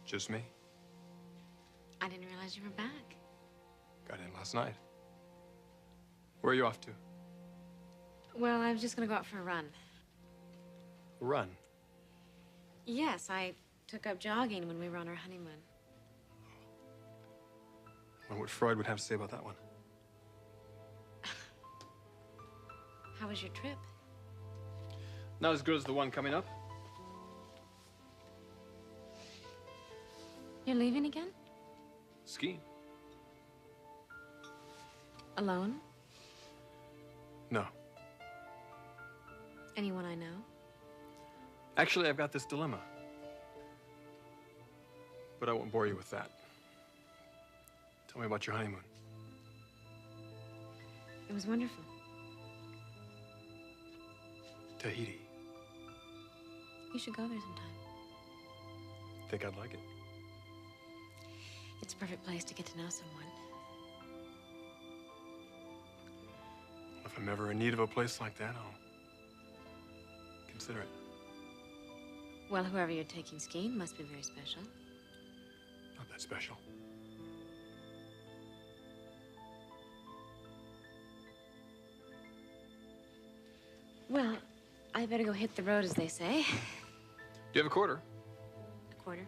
Just me. I didn't realize you were back. Got in last night. Where are you off to? Well, I was just gonna go out for a run. A run? Yes, I took up jogging when we were on our honeymoon. I wonder what Freud would have to say about that one. How was your trip? Not as good as the one coming up. You're leaving again? Skiing? Alone? No. Anyone I know? Actually, I've got this dilemma. But I won't bore you with that. Tell me about your honeymoon. It was wonderful. Tahiti. You should go there sometime. Think I'd like it? It's a perfect place to get to know someone. If I'm ever in need of a place like that, I'll consider it. Well, whoever you're taking skiing must be very special. Not that special. Well, I better go hit the road, as they say. Do you have a quarter? A quarter?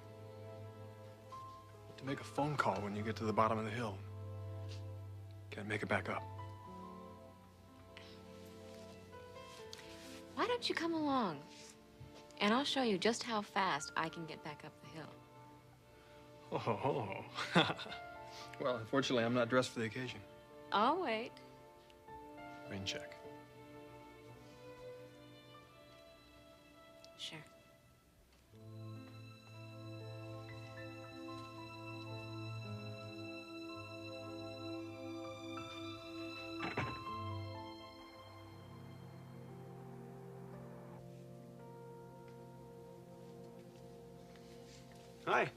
To make a phone call when you get to the bottom of the hill. Can't make it back up. Why don't you come along? And I'll show you just how fast I can get back up the hill. Oh. Well, unfortunately, I'm not dressed for the occasion. I'll wait. Rain check. Sure. Hi.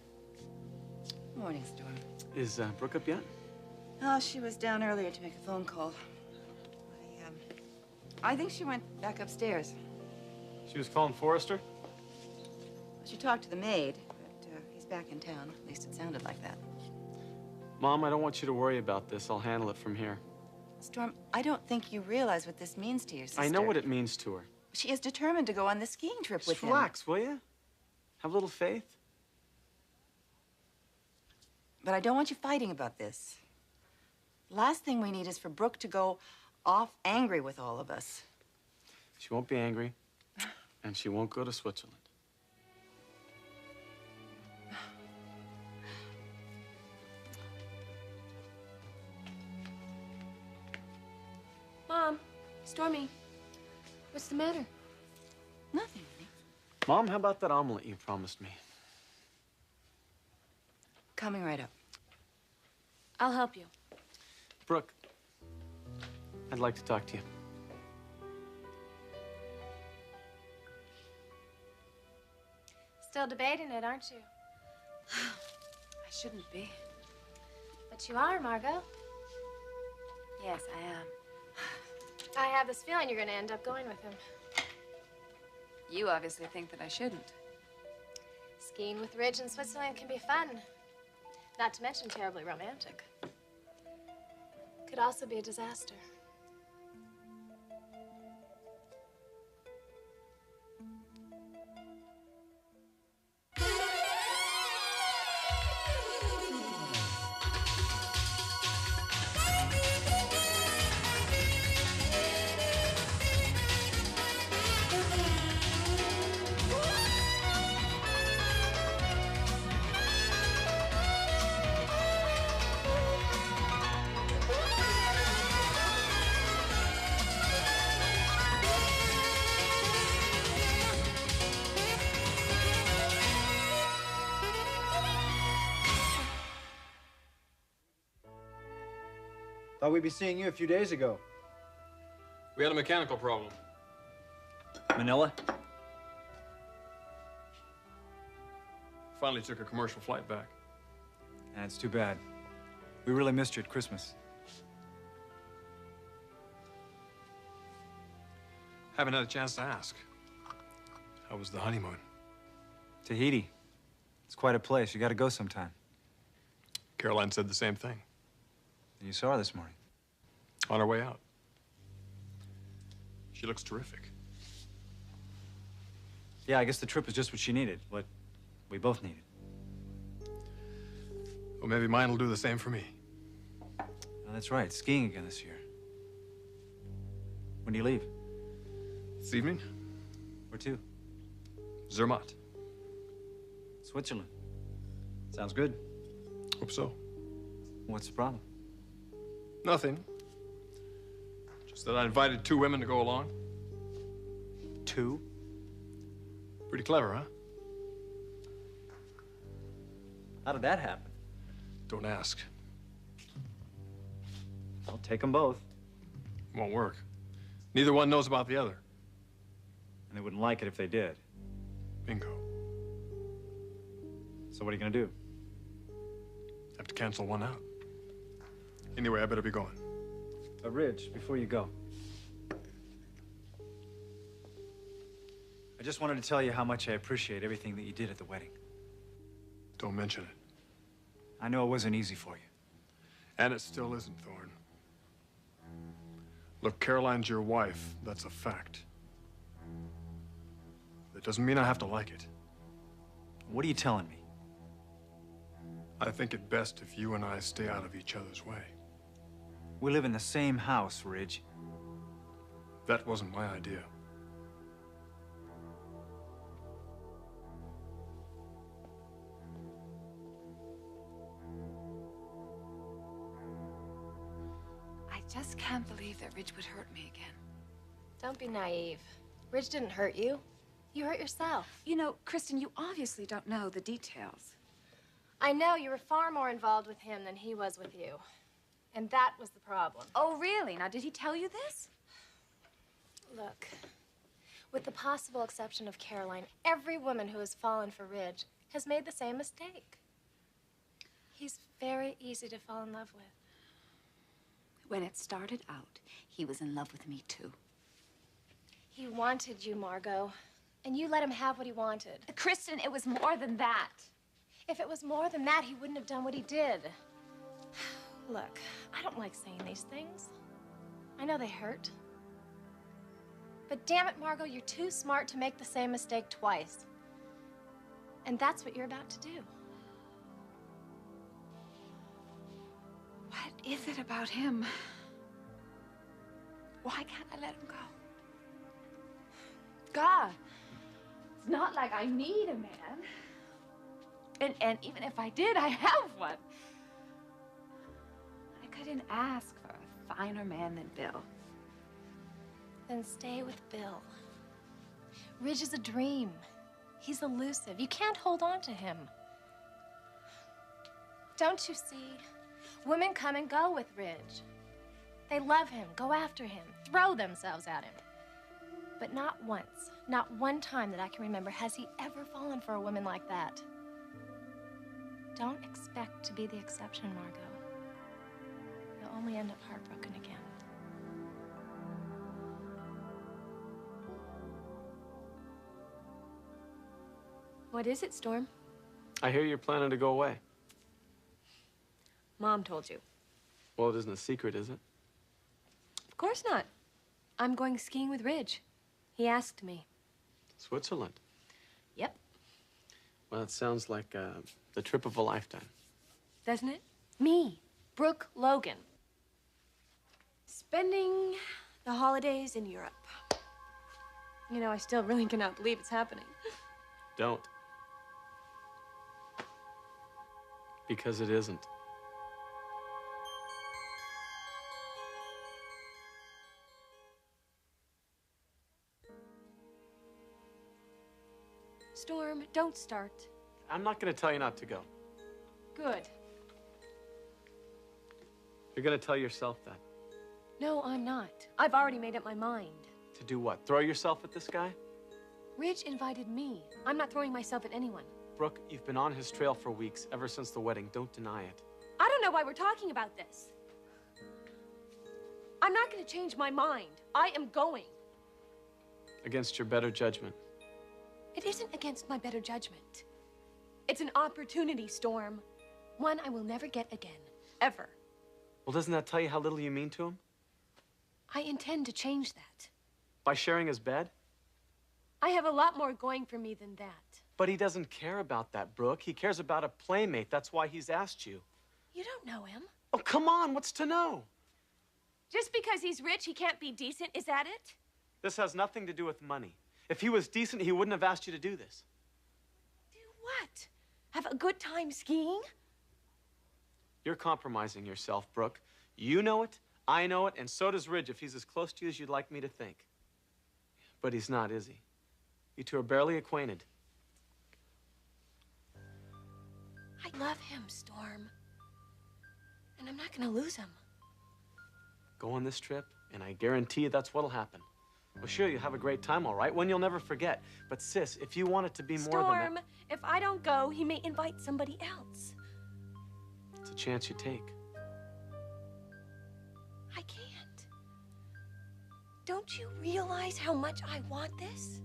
Morning, Storm. Is Brooke up yet? Oh, she was down earlier to make a phone call. I think she went back upstairs. She was calling Forrester? She talked to the maid, but he's back in town. At least it sounded like that. Mom, I don't want you to worry about this. I'll handle it from here. Storm, I don't think you realize what this means to your sister. I know what it means to her. She is determined to go on the skiing trip with Just him. relax, will you? Have a little faith. But I don't want you fighting about this. Last thing we need is for Brooke to go off angry with all of us. She won't be angry, and she won't go to Switzerland. Mom, Stormy, what's the matter? Nothing, honey. Mom, how about that omelet you promised me? Coming right up. I'll help you. Brooke, I'd like to talk to you. Still debating it, aren't you? I shouldn't be. But you are, Margo. Yes, I am. I have this feeling you're going to end up going with him. You obviously think that I shouldn't. Skiing with Ridge in Switzerland can be fun. Not to mention terribly romantic. Could also be a disaster. Thought we'd be seeing you a few days ago. We had a mechanical problem. Manila? Finally took a commercial flight back. That's too bad. We really missed you at Christmas. Haven't had a chance to ask. How was the honeymoon? Tahiti. It's quite a place. You gotta go sometime. Caroline said the same thing. And you saw her this morning. On her way out. She looks terrific. Yeah, I guess the trip was just what she needed. What we both needed. Well, maybe mine will do the same for me. Oh, that's right. Skiing again this year. When do you leave? This evening, Where to? Zermatt. Switzerland. Sounds good. Hope so. What's the problem? Nothing. Just that I invited 2 women to go along. 2? Pretty clever, huh? How did that happen? Don't ask. I'll take them both. Won't work. Neither one knows about the other. And they wouldn't like it if they did. Bingo. So what are you gonna do? Have to cancel one out. Anyway, I better be going. Ridge, before you go. I just wanted to tell you how much I appreciate everything that you did at the wedding. Don't mention it. I know it wasn't easy for you. And it still isn't, Thorne. Look, Caroline's your wife. That's a fact. That doesn't mean I have to like it. What are you telling me? I think it best if you and I stay out of each other's way. We live in the same house, Ridge. That wasn't my idea. I just can't believe that Ridge would hurt me again. Don't be naive. Ridge didn't hurt you. You hurt yourself. You know, Kristen, you obviously don't know the details. I know you were far more involved with him than he was with you. And that was the problem. Oh, really? Now, did he tell you this? Look, with the possible exception of Caroline, every woman who has fallen for Ridge has made the same mistake. He's very easy to fall in love with. When it started out, he was in love with me, too. He wanted you, Margo, and you let him have what he wanted. Kristen, it was more than that. If it was more than that, he wouldn't have done what he did. Look, I don't like saying these things. I know they hurt. But damn it, Margo, you're too smart to make the same mistake twice. And that's what you're about to do. What is it about him? Why can't I let him go? God, it's not like I need a man. And even if I did, I have one. I couldn't ask for a finer man than Bill. Then stay with Bill. Ridge is a dream. He's elusive. You can't hold on to him. Don't you see? Women come and go with Ridge. They love him, go after him, throw themselves at him. But not once, not one time that I can remember has he ever fallen for a woman like that. Don't expect to be the exception, Margo. You'll only end up heartbroken again. What is it, Storm? I hear you're planning to go away. Mom told you. Well, it isn't a secret, is it? Of course not. I'm going skiing with Ridge. He asked me. Switzerland. Yep. Well, it sounds like the trip of a lifetime. Doesn't it? Me, Brooke Logan. Spending the holidays in Europe. You know, I still really cannot believe it's happening. Don't. Because it isn't. Storm, don't start. I'm not going to tell you not to go. Good. You're going to tell yourself that. No, I'm not. I've already made up my mind. To do what? Throw yourself at this guy? Ridge invited me. I'm not throwing myself at anyone. Brooke, you've been on his trail for weeks, ever since the wedding. Don't deny it. I don't know why we're talking about this. I'm not going to change my mind. I am going. Against your better judgment. It isn't against my better judgment. It's an opportunity, Storm. One I will never get again. Ever. Well, doesn't that tell you how little you mean to him? I intend to change that. By sharing his bed? I have a lot more going for me than that. But he doesn't care about that, Brooke. He cares about a playmate. That's why he's asked you. You don't know him. Oh, come on. What's to know? Just because he's rich, he can't be decent. Is that it? This has nothing to do with money. If he was decent, he wouldn't have asked you to do this. Do what? Have a good time skiing? You're compromising yourself, Brooke. You know it, I know it, and so does Ridge if he's as close to you as you'd like me to think. But he's not, is he? You two are barely acquainted. I love him, Storm. And I'm not gonna lose him. Go on this trip, and I guarantee you that's what'll happen. Well, sure, you'll have a great time, all right, one you'll never forget. But, sis, if you want it to be more than Storm, that... if I don't go, he may invite somebody else. It's a chance you take. I can't. Don't you realize how much I want this?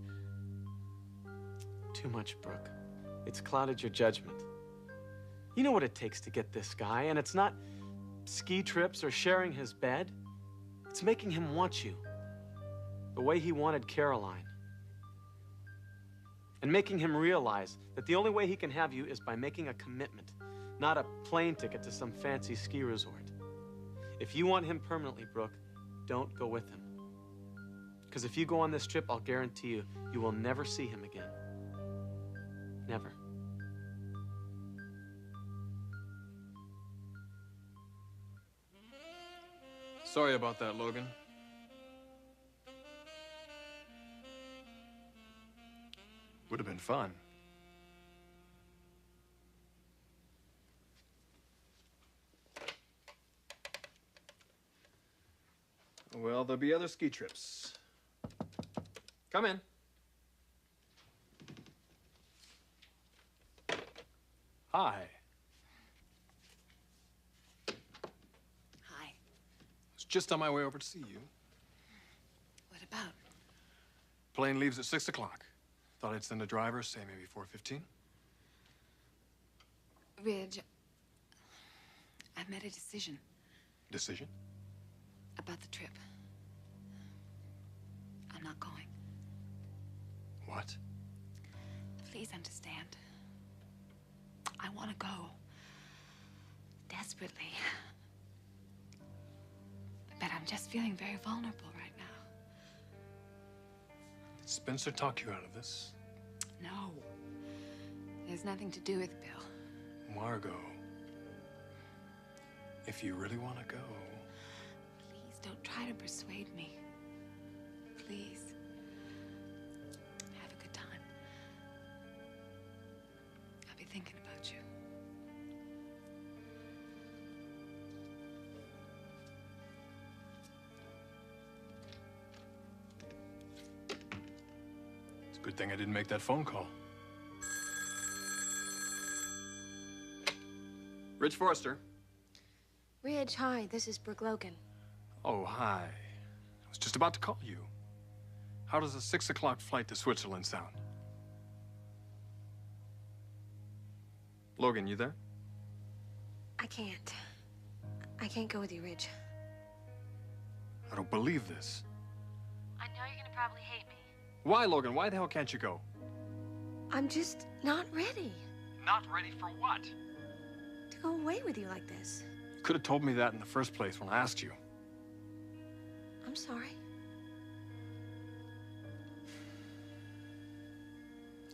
Too much, Brooke. It's clouded your judgment. You know what it takes to get this guy, and it's not ski trips or sharing his bed. It's making him want you. The way he wanted Caroline. And making him realize that the only way he can have you is by making a commitment, not a plane ticket to some fancy ski resort. If you want him permanently, Brooke, don't go with him. Because if you go on this trip, I'll guarantee you, you will never see him again. Never. Sorry about that, Logan. Would have been fun. Well, there'll be other ski trips. Come in. Hi. Hi. I was just on my way over to see you. What about? Plane leaves at 6 o'clock. Thought I'd send a driver, say maybe 4:15. Ridge, I've made a decision Decision? about the trip. I'm not going. What? Please understand. I want to go. Desperately. But I'm just feeling very vulnerable right now. Did Spencer talk you out of this? No. There's nothing to do with Bill. Margo, if you really want to go... Please don't try to persuade me. Please. Have a good time. I'll be thinking about you. It's a good thing I didn't make that phone call. Rich Forrester. Ridge, hi. This is Brooke Logan. Oh, hi. I was just about to call you. How does a 6 o'clock flight to Switzerland sound? Logan, you there? I can't. I can't go with you, Ridge. I don't believe this. I know you're gonna probably hate me. Why, Logan? Why the hell can't you go? I'm just not ready Not ready for what? to go away with you like this. You could have told me that in the first place when I asked you. I'm sorry.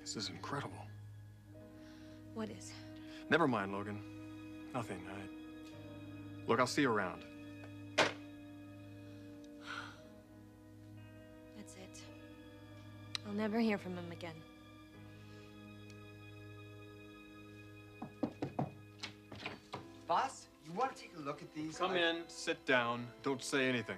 This is incredible. What is? Never mind, Logan. Nothing. Look, I'll see you around. That's it. I'll never hear from him again. Boss, you want to take a look at these? Come in, sit down, don't say anything.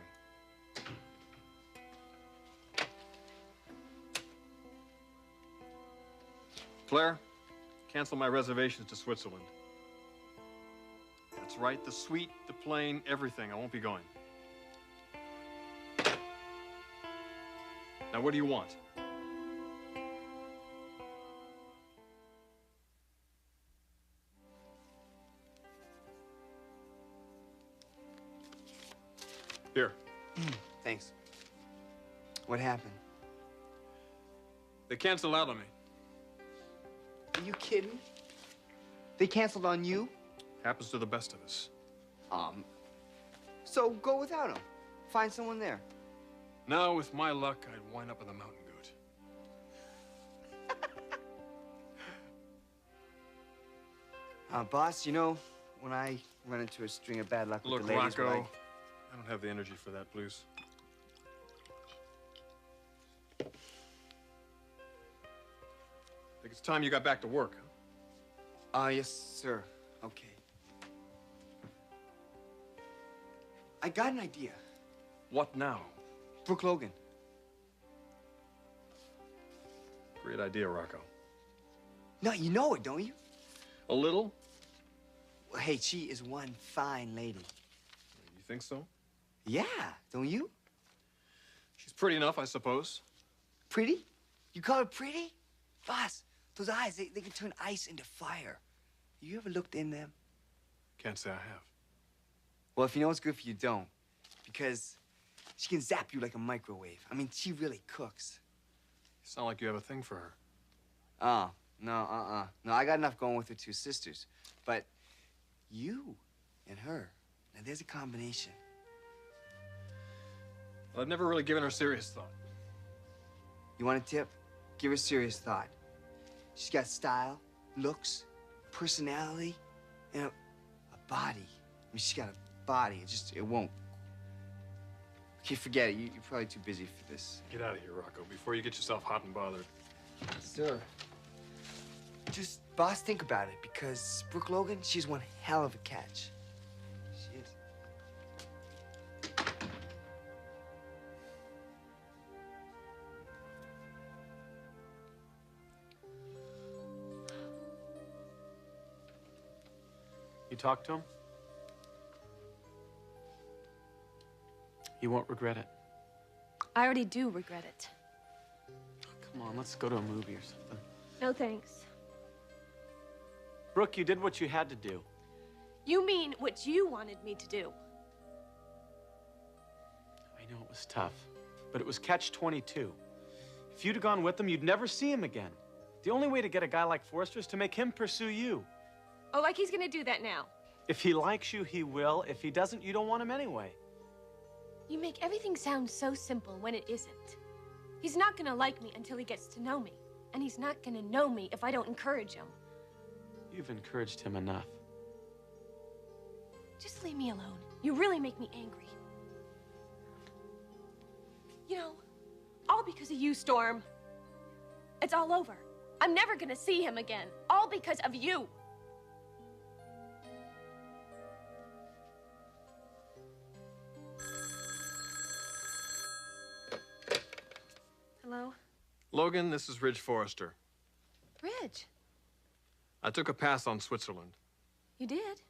Claire, cancel my reservations to Switzerland. That's right, the suite, the plane, everything. I won't be going. Now, what do you want? Here. Thanks. What happened? They canceled out on me. Are you kidding? They canceled on you? Happens to the best of us. So go without them. Find someone there. Now, with my luck, I'd wind up with a mountain goat. Boss, you know, when I run into a string of bad luck with Look, the ladies, Rocco, well, I don't have the energy for that, please. Think it's time you got back to work, huh? Yes, sir. Okay. I got an idea. What now? Brooke Logan. Great idea, Rocco. No, you know it, don't you? A little? Well, hey, she is one fine lady. You think so? Yeah, don't you? She's pretty enough, I suppose. Pretty? You call her pretty? Boss, those eyes, they can turn ice into fire. You ever looked in them? Can't say I have. Well, if you know what's good for you, don't. Because she can zap you like a microwave. I mean, she really cooks. You sound like you have a thing for her. Oh, no, No, I got enough going with her two sisters. But you and her, now there's a combination. Well, I've never really given her serious thought. You want a tip? Give her serious thought. She's got style, looks, personality, and a body. I mean, she's got a body. It won't. Okay, forget it. You're probably too busy for this. Get out of here, Rocco, before you get yourself hot and bothered. Sir. Just, boss, think about it, because Brooke Logan, she's one hell of a catch. She is. You talk to him? You won't regret it. I already do regret it. Come on, let's go to a movie or something. No thanks. Brooke, you did what you had to do. You mean what you wanted me to do? I know it was tough, but it was catch-22. If you'd have gone with him, you'd never see him again. The only way to get a guy like Forrester is to make him pursue you. Oh, like he's gonna do that now. If he likes you, he will. If he doesn't, you don't want him anyway. You make everything sound so simple when it isn't. He's not gonna like me until he gets to know me. And he's not gonna know me if I don't encourage him. You've encouraged him enough. Just leave me alone. You really make me angry. You know, all because of you, Storm. It's all over. I'm never gonna see him again. All because of you. Hello? Logan, this is Ridge Forrester. Ridge. I took a pass on Switzerland. You did?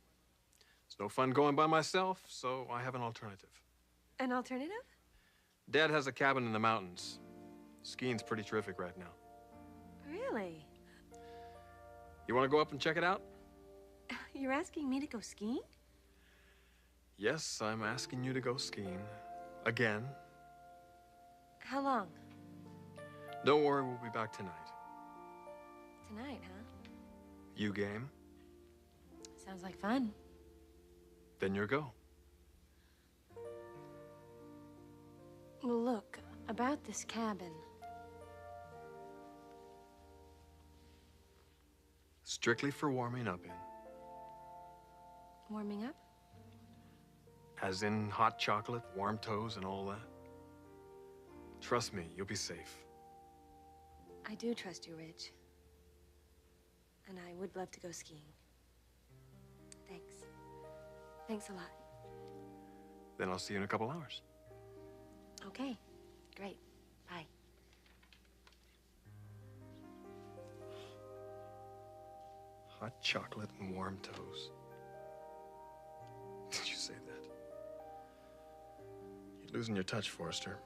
It's no fun going by myself, so I have an alternative. An alternative? Dad has a cabin in the mountains. Skiing's pretty terrific right now. Really? You want to go up and check it out? You're asking me to go skiing? Yes, I'm asking you to go skiing. Again. How long? Don't worry, we'll be back tonight. Tonight, huh? You game? Sounds like fun. Then you're go. Well, look, about this cabin. Strictly for warming up in. Warming up? As in hot chocolate, warm toes, and all that. Trust me, you'll be safe. I do trust you, Ridge. And I would love to go skiing. Thanks. Thanks a lot. Then I'll see you in a couple hours. Okay, great. Bye. Hot chocolate and warm toes. Did you say that? You're losing your touch, Forrester.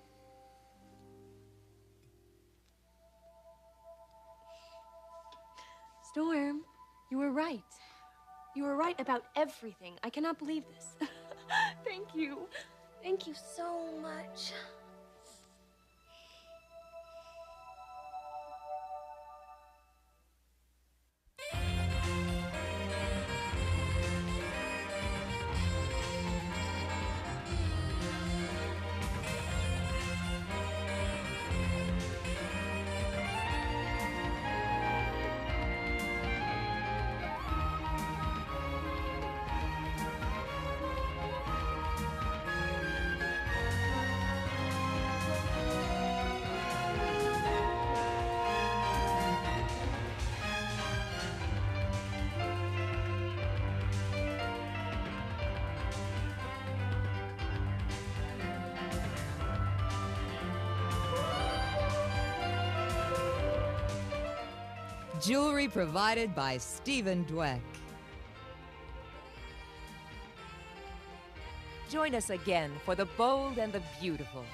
Storm, you were right. You were right about everything. I cannot believe this. Thank you. Thank you so much. Jewelry provided by Stephen Dweck. Join us again for The Bold and the Beautiful.